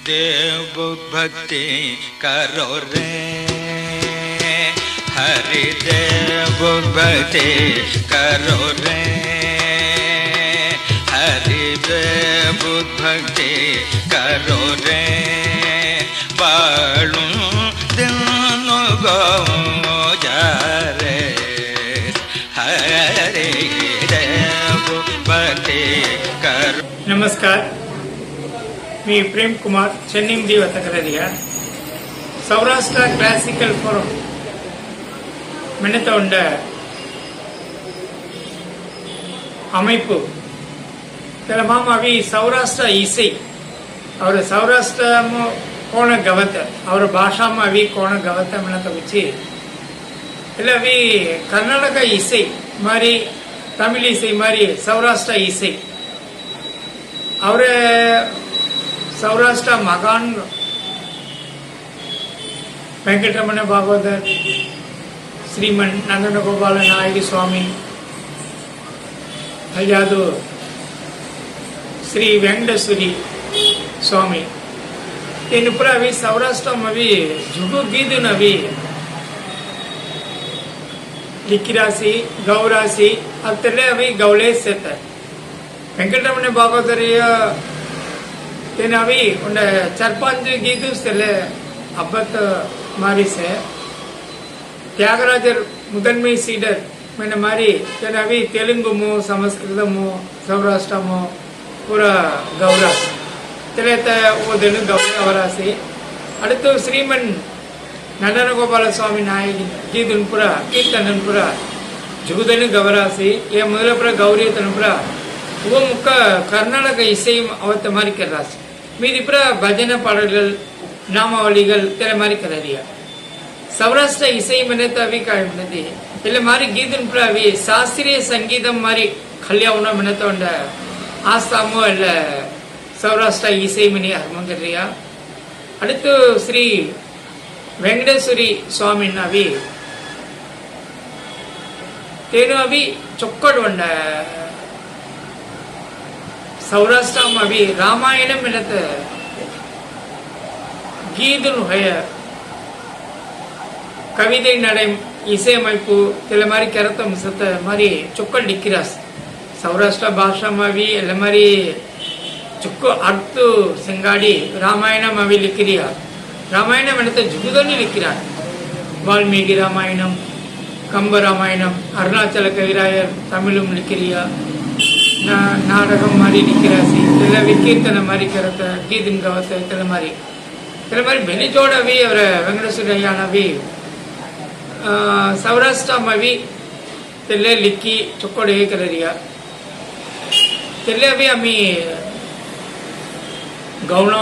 देव भक्ति करो रे हरि देव भक्ति करो रे हरि देव भक्ति करो रे बालू दिन गो जा रे हरि देव भक्ति करो। नमस्कार, मी प्रेम कुमार चेन्निंदी वतकररिया सौराष्ट्र क्लासिकल फोरम மெனத்தொண்ட அமைப்பு ಕೆಲಮಾಮವಿ ಸೌರಾಷ್ಟ್ರ ಇಸೈ ಅವರ ಸೌರಾಷ್ಟ್ರ ಕೋಣ ಗವತ ಅವರ ಭಾಷಾಮವಿ ಕೋಣ ಗವತ ಮೆನತ ಉಚ್ಚಿ ಇಲ್ಲವಿ ಕರ್ನಾಟಕ ಇಸೈ ಮಾರಿ ತಮಿಳ್ ಇಸೈ ಮಾರಿ ಸೌರಾಷ್ಟ್ರ ಇಸೈ ಅವರ सौराष्ट्र महान वेंकटरमण भागवतर श्रीमन नंदन गोपाल नायक स्वामी अलियादु श्री वेंकटेश्वरी स्वामी तेनुपुर अभी सौराष्ट्र अभी जुगु गीदुन अभी लिखिरासी गौरासी अतले अभी गौले सेत वेंकटरमण भागवतरिय तेन अभी उन चरपांच गीत अब्बत मारी से त्यागराजर मुदन्मय सीडर मैंने मारी तेन अभी तेलुगुमो संस्कृतमो सौराष्ट्रमो पूरा गौरव तेरे वो दिन गौरवरासी अड़त श्रीमन नंदन गोपाल स्वामी नायक गीतनपुर कीर्तनपुर जुगुदन गौरासी ये मुदलपुर गौरी तनपुर वो मुख कर्नाटक इसे अवत मारी कर रासी मीदिपुर भजन पाडल नामावलिगल तेरे मारी कर दिया सौराष्ट्र इसे मने अभी कायमदी इल्ल मारी गीतनपुर अभी शास्त्रीय संगीतम मारी कल्याण मने आसामो इल्ल सौराष्ट्र इसे मनी हरमन कर रिया अडुत्तु श्री वेंकटेश्वरी स्वामी अभी तेनु अभी चोक्कड उंड सौराष्ट्र अभी रामायण मिलत गीदुन होय कविதை நடை இசையமைப்பு தெல மாதிரி கரத்தம் சத்த மாதிரி चुक्कल लिखिरास सौराष्ट्र भाषा में भी एल मारी चुक्को अर्थ सिंगाड़ी रामायण में भी लिखिरिया रामायण मिलत जुगुदनी लिखिरा वाल्मीकि रामायणम कंब रामायणम अरुणाचल कविरायर तमिलुम लिखिरिया नाटकम मारी लिखिरासी कीर्तन मारी करता गीतन गवत मारी बेनिजोड़ भी और वेंकटेश्वर अय्यान भी सौराष्ट्र में भी तेले लिखी चुक्कोड़े करिया तेले भी अमी गौण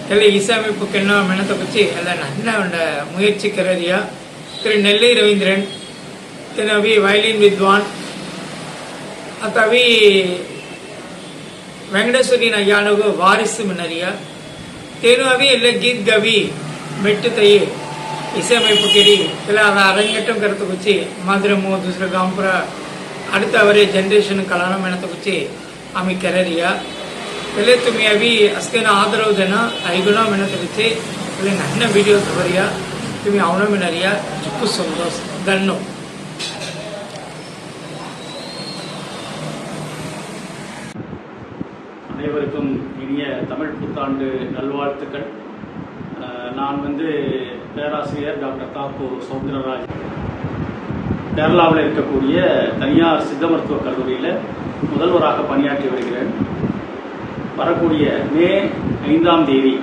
तेले इसामिप्पु केन्ना मेनत पच्ची एल्ल नन्ना उंड मुयற்சி करिया तिरु नेल्लै रवींद्रन तेन अभी वायलिन विद्वान अभी वेंकटेश्वरी अय्यानुगु वारिसु मिनरिया तेनु अभी एल्ल गीत गवी मेट्टु तई इसेमैपुकेरी इल्ल अद अरंगेट्टम करतु कुच्ची मधुरमो दूसरा गांपुर अडुत्त अवरे जनरेशन कलाना मेनत कुच्ची आमी कररिया इल्ल तुमी अभी अस्केना आदरव देना ऐगुना मेनत कुच्ची इल्ल नन्ना वीडियो तवरिया तुमी आवना मिनरिया चुक्कु संतोष दन्नो அனைவருக்கும் இனிய தமிழ் புத்தாண்டு நல்வாழ்த்துக்கள். நான் பேராசிரியர் டாக்டர் தாப்பு சௌந்தரராஜ் கேரளாவில் இருக்கக்கூடிய தனியார் சித்த மருத்துவக் கல்லூரியில் முதல்வராக பணியாற்றி வருகிறேன். வரக்கூடிய மே 5ஆம் தேதி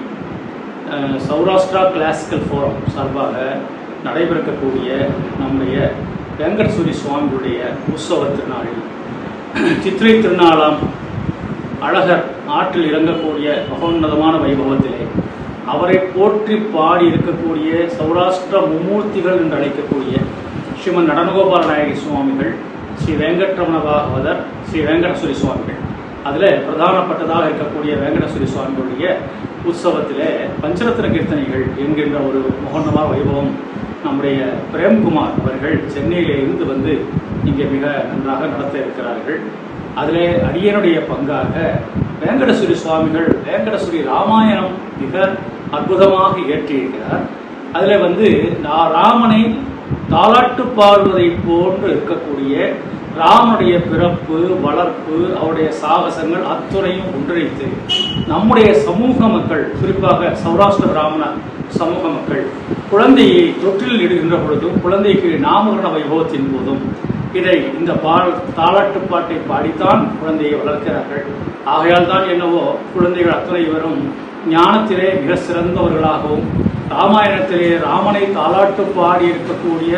சௌராஷ்டிரா கிளாசிக்கல் ஃபோரம் சார்பாக நடைபெறக்கூடிய நம்முடைய வெங்கடேஸ்வரி சுவாமிகளுடைய உற்சவ திருநாளில் சித்திரை திருநாளாம் அழகர் ஆற்றில் இறங்கக்கூடிய மகோன்னதமான வைபவத்திலே அவரை போற்றி பாடி இருக்கக்கூடிய சௌராஷ்டிர மும்மூர்த்திகள் என்று அழைக்கக்கூடிய ஸ்ரீமன் நடனகோபால நாயகி சுவாமிகள், ஸ்ரீ வெங்கட்ரமண பாகவதர், ஸ்ரீ வெங்கடேஸ்வரி சுவாமிகள், அதில் பிரதானப்பட்டதாக இருக்கக்கூடிய வெங்கடேஸ்வரி சுவாமிகளுடைய உற்சவத்திலே பஞ்சரத்ன கீர்த்தனைகள் என்கின்ற ஒரு மகோன்னதமான வைபவம் நம்முடைய பிரேம்குமார் அவர்கள் சென்னையிலே இருந்து இங்கே மிக நன்றாக நடத்த இருக்கிறார்கள். அதிலே அடியனுடைய பங்காக வேங்கடஸ்வரி சுவாமிகள் வேங்கடஸ்வரி ராமாயணம் மிக அற்புதமாக இயற்றியிருக்கிறார். அதில் ராமனை தாலாட்டு பாடுவதை போன்று இருக்கக்கூடிய ராமனுடைய பிறப்பு, வளர்ப்பு, அவருடைய சாகசங்கள் அத்துணையும் ஒன்றிணைத்து நம்முடைய சமூக மக்கள், குறிப்பாக சௌராஷ்டிர பிராமண சமூக மக்கள் குழந்தையை தொற்றில் இடுகின்ற பொழுதும், குழந்தைக்கு நாமகரண வைபவத்தின் போதும் இந்த தாலாட்டு பாட்டை பாடித்தான் குழந்தையை வளர்க்கிறார்கள். ஆகையால் தான் என்னவோ குழந்தைகள் அத்தனை வரும் ஞானத்திலே மிக சிறந்தவர்களாகவும், ராமாயணத்திலே ராமனை தாலாட்டு பாடி இருக்கக்கூடிய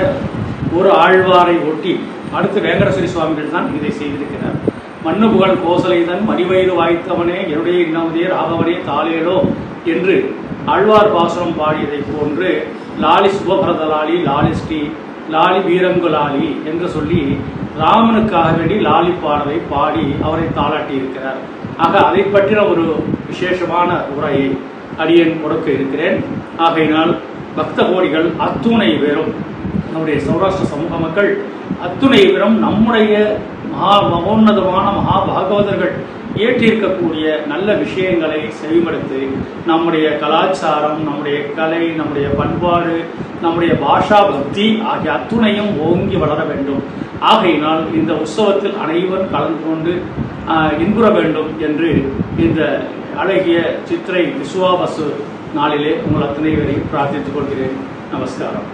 ஒரு ஆழ்வாரை ஒட்டி அடுத்து வேங்கடஸ்வரி சுவாமிகள் தான் இதை செய்திருக்கிறார். மண்ணு புகழ் கோசலைதன் மணிவயிறு வாய்த்தவனே என்னுடைய இன்னவதே ராகவனே தாளேலோ என்று ஆழ்வார் பாசுரம் பாடியதை போன்று லாலி சுபபரதலாலி லாலி ஸ்ரீ லாலி வீரங்குலாலி என்று சொல்லி ராமனுக்காக வேண்டி லாலி பாடலை பாடி அவரை தாளாட்டி இருக்கிறார். ஆக அதை பற்றின ஒரு விசேஷமான உரையை அடியேன் கொடுக்க இருக்கிறேன். ஆகையினால் பக்த கோடிகள் அத்துணை பேரும், நம்முடைய சௌராஷ்டிர சமூக மக்கள் அத்துணை பேரும் நம்முடைய மகோன்னதமான மகாபாகவதர்கள் ஏற்றிருக்கக்கூடிய நல்ல விஷயங்களை செவிமடுத்து நம்முடைய கலாச்சாரம், நம்முடைய கலை, நம்முடைய பண்பாடு, நம்முடைய பாஷா பக்தி ஆகிய அத்துணையும் ஓங்கி வளர வேண்டும். ஆகையினால் இந்த உற்சவத்தில் அனைவரும் கலந்து கொண்டு இன்புற வேண்டும் என்று இந்த அழகிய சித்திரை விசுவாபசு நாளிலே உங்கள் அத்தனை பேரையும் பிரார்த்தித்துக் கொள்கிறேன். நமஸ்காரம்.